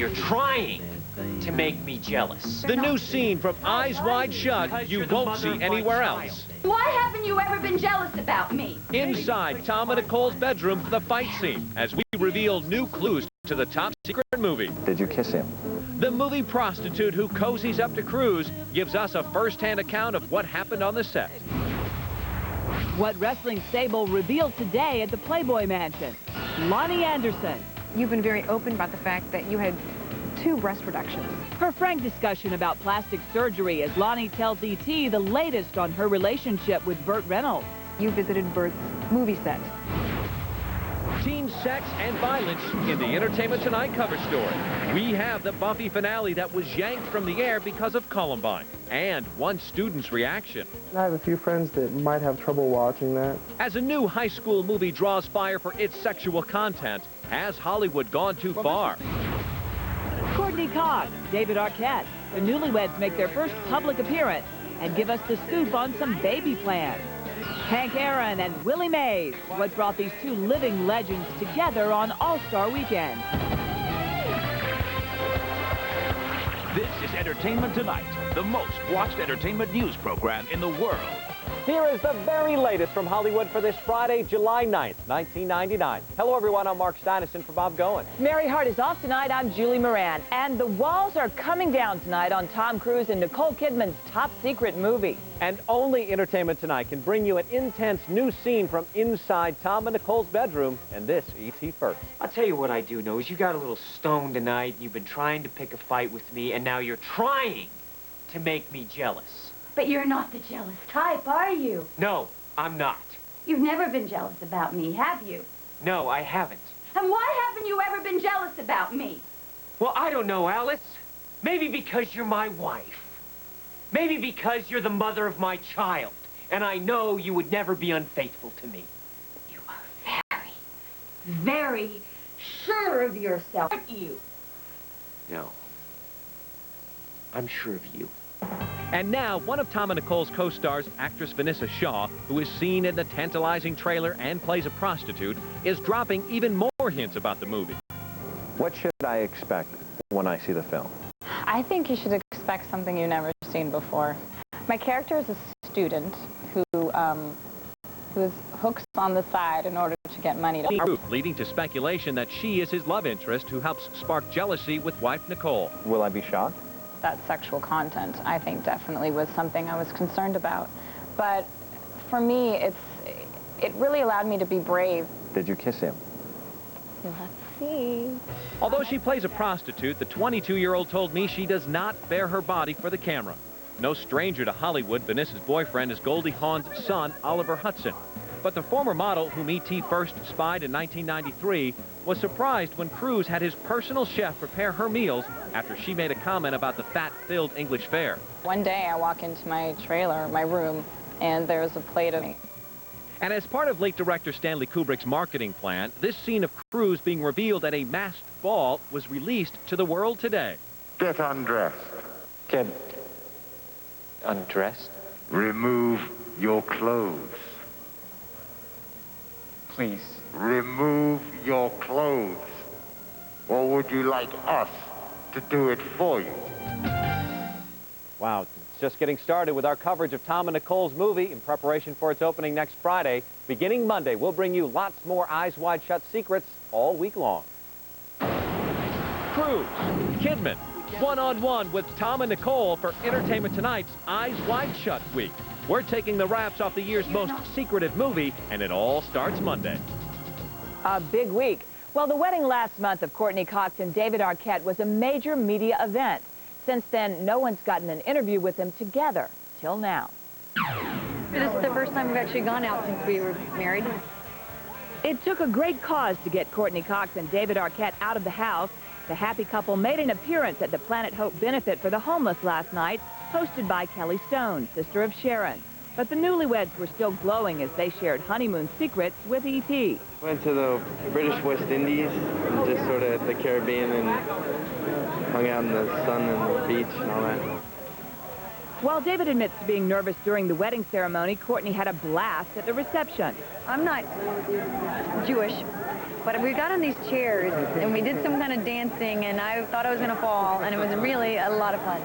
you're trying to make me jealous. The new scene from Eyes Wide Shut you won't see anywhere else. Why haven't you ever been jealous about me? Inside Tom and Nicole's bedroom for the fight scene as we reveal new clues to the top secret movie. Did you kiss him? The movie prostitute who cozies up to Cruz gives us a first-hand account of what happened on the set. What wrestling stable revealed today at the Playboy Mansion. Lonnie Anderson. You've been very open about the fact that you had 2 breast reductions. Her frank discussion about plastic surgery as Lonnie tells E.T. the latest on her relationship with Burt Reynolds. You visited Burt's movie set. Teen sex and violence in the Entertainment Tonight cover story. We have the Buffy finale that was yanked from the air because of Columbine. And one student's reaction. I have a few friends that might have trouble watching that. As a new high school movie draws fire for its sexual content, has Hollywood gone too far? Courtney Cox, David Arquette. The newlyweds make their first public appearance and give us the scoop on some baby plans. Hank Aaron and Willie Mays, what brought these 2 living legends together on All-Star Weekend. This is Entertainment Tonight, the most watched entertainment news program in the world. Here is the very latest from Hollywood for this Friday, July 9th, 1999. Hello, everyone. I'm Mark Steinison for Bob Goen. Mary Hart is off tonight. I'm Julie Moran. And the walls are coming down tonight on Tom Cruise and Nicole Kidman's top secret movie. And only Entertainment Tonight can bring you an intense new scene from inside Tom and Nicole's bedroom, and this E.T. first. I'll tell you what I do know is you got a little stoned tonight, and you've been trying to pick a fight with me, and now you're trying to make me jealous. But you're not the jealous type, are you? No, I'm not. You've never been jealous about me, have you? No, I haven't. And why haven't you ever been jealous about me? Well, I don't know, Alice. Maybe because you're my wife. Maybe because you're the mother of my child. And I know you would never be unfaithful to me. You are very, very sure of yourself, aren't you? No. I'm sure of you. And now, one of Tom and Nicole's co-stars, actress Vanessa Shaw, who is seen in the tantalizing trailer and plays a prostitute, is dropping even more hints about the movie. What should I expect when I see the film? I think you should expect something you've never seen before. My character is a student whose hooks on the side in order to get money. Leading to speculation that she is his love interest who helps spark jealousy with wife Nicole. Will I be shocked? That sexual content, I think, definitely was something I was concerned about. But for me, it really allowed me to be brave. Did you kiss him? Let's see. Although she plays a prostitute, the 22-year-old told me she does not bare her body for the camera. No stranger to Hollywood, Vanessa's boyfriend is Goldie Hawn's son, Oliver Hudson. But the former model, whom E.T. first spied in 1993, was surprised when Cruise had his personal chef prepare her meals after she made a comment about the fat-filled English fare. One day I walk into my trailer, my room, and there's a plate of me. And as part of late director Stanley Kubrick's marketing plan, this scene of Cruise being revealed at a masked ball was released to the world today. Get undressed. Get undressed? Remove your clothes. Please. Remove your clothes. Or would you like us to do it for you? Wow, it's just getting started with our coverage of Tom and Nicole's movie in preparation for its opening next Friday. Beginning Monday, we'll bring you lots more Eyes Wide Shut secrets all week long. Cruise, Kidman, one-on-one with Tom and Nicole for Entertainment Tonight's Eyes Wide Shut week. We're taking the wraps off the year's most secretive movie, and it all starts Monday. A big week. Well, the wedding last month of Courtney Cox and David Arquette was a major media event. Since then, no one's gotten an interview with them together, till now. This is the first time we've actually gone out since we were married. It took a great cause to get Courtney Cox and David Arquette out of the house. The happy couple made an appearance at the Planet Hope benefit for the homeless last night, hosted by Kelly Stone, sister of Sharon. But the newlyweds were still glowing as they shared honeymoon secrets with E.T. Went to the British West Indies, and just sort of at the Caribbean, and hung out in the sun and the beach and all that. While David admits to being nervous during the wedding ceremony, Courtney had a blast at the reception. I'm not Jewish, But we got on these chairs, and we did some kind of dancing, and I thought I was going to fall, and it was really a lot of fun.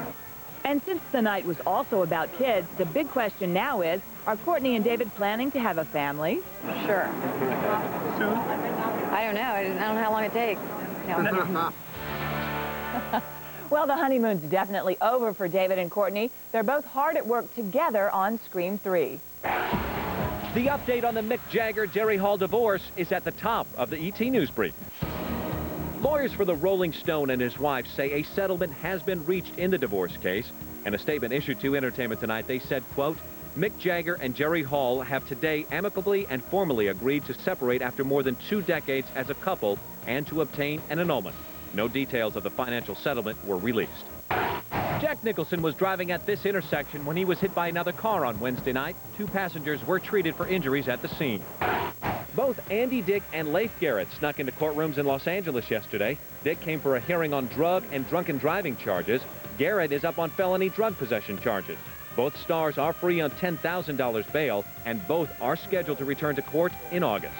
And since the night was also about kids, the big question now is, are Courtney and David planning to have a family? Sure. Soon? I don't know. I don't know how long it takes. No. Well, the honeymoon's definitely over for David and Courtney. They're both hard at work together on Scream 3. The update on the Mick Jagger-Jerry Hall divorce is at the top of the ET News Brief. Lawyers for the Rolling Stone and his wife say a settlement has been reached in the divorce case. In a statement issued to Entertainment Tonight, they said, quote, Mick Jagger and Jerry Hall have today amicably and formally agreed to separate after more than 2 decades as a couple and to obtain an annulment. No details of the financial settlement were released. Jack Nicholson was driving at this intersection when he was hit by another car on Wednesday night. 2 passengers were treated for injuries at the scene. Both Andy Dick and Leif Garrett snuck into courtrooms in Los Angeles yesterday. Dick came for a hearing on drug and drunken driving charges. Garrett is up on felony drug possession charges. Both stars are free on $10,000 bail, and both are scheduled to return to court in August.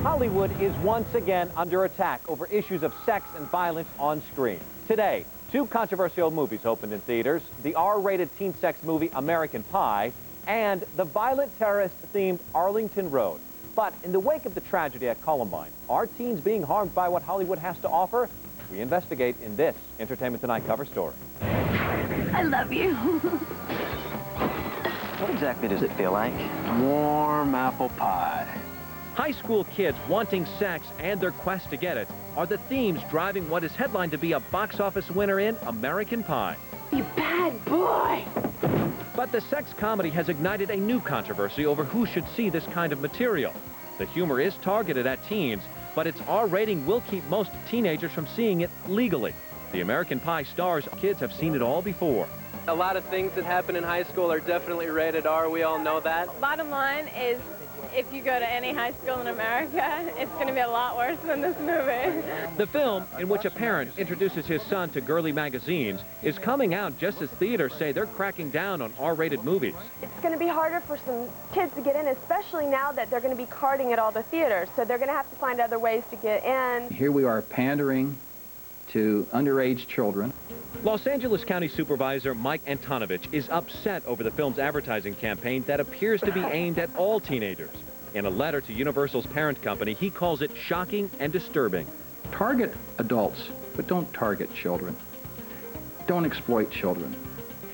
Hollywood is once again under attack over issues of sex and violence on screen. Today, 2 controversial movies opened in theaters, the R-rated teen sex movie American Pie and the violent terrorist-themed Arlington Road. But in the wake of the tragedy at Columbine, are teens being harmed by what Hollywood has to offer? We investigate in this Entertainment Tonight cover story. I love you. What exactly does it feel like? Warm apple pie. High school kids wanting sex and their quest to get it are the themes driving what is headlined to be a box office winner in American Pie. You bad boy. But the sex comedy has ignited a new controversy over who should see this kind of material. The humor is targeted at teens, but its R rating will keep most teenagers from seeing it legally. The American Pie stars kids have seen it all before. A lot of things that happen in high school are definitely rated R. We all know that. Bottom line is, if you go to any high school in America, it's going to be a lot worse than this movie. The film, in which a parent introduces his son to girly magazines, is coming out just as theaters say they're cracking down on R-rated movies. It's going to be harder for some kids to get in, especially now that they're going to be carding at all the theaters, so they're going to have to find other ways to get in. Here we are pandering to underage children. Los Angeles County Supervisor Mike Antonovich is upset over the film's advertising campaign that appears to be aimed at all teenagers. In a letter to Universal's parent company, he calls it shocking and disturbing. Target adults, but don't target children. Don't exploit children.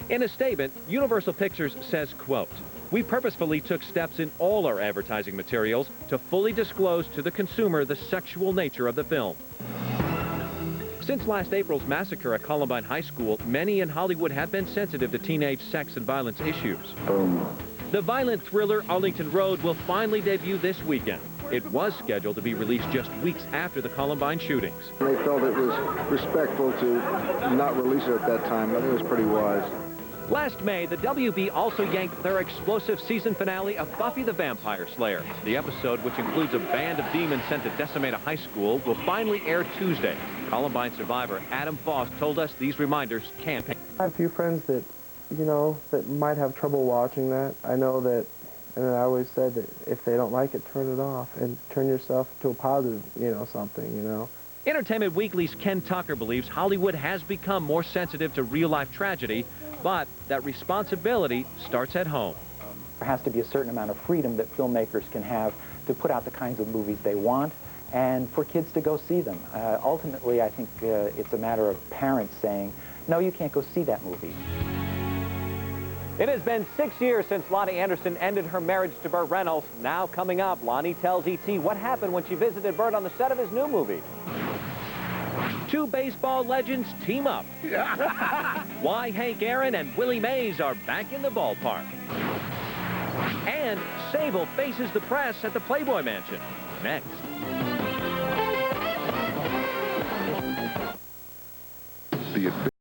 In a statement, Universal Pictures says, quote, "We purposefully took steps in all our advertising materials to fully disclose to the consumer the sexual nature of the film." Since last April's massacre at Columbine High School, many in Hollywood have been sensitive to teenage sex and violence issues. Boom. The violent thriller Arlington Road will finally debut this weekend. It was scheduled to be released just weeks after the Columbine shootings. They felt it was respectful to not release it at that time. I think it was pretty wise. Last May, the WB also yanked their explosive season finale of Buffy the Vampire Slayer. The episode, which includes a band of demons sent to decimate a high school, will finally air Tuesday. Columbine survivor Adam Foss told us these reminders can't pay. I have a few friends that, you know, that might have trouble watching that. I know that, and I always said that if they don't like it, turn it off and turn yourself to a positive, something, Entertainment Weekly's Ken Tucker believes Hollywood has become more sensitive to real-life tragedy, but that responsibility starts at home. There has to be a certain amount of freedom that filmmakers can have to put out the kinds of movies they want and for kids to go see them. Ultimately, I think it's a matter of parents saying, no, you can't go see that movie. It has been 6 years since Lonnie Anderson ended her marriage to Burt Reynolds. Now coming up, Lonnie tells E.T. what happened when she visited Burt on the set of his new movie. 2 baseball legends team up. Why Hank Aaron and Willie Mays are back in the ballpark. And Sable faces the press at the Playboy Mansion. Next. The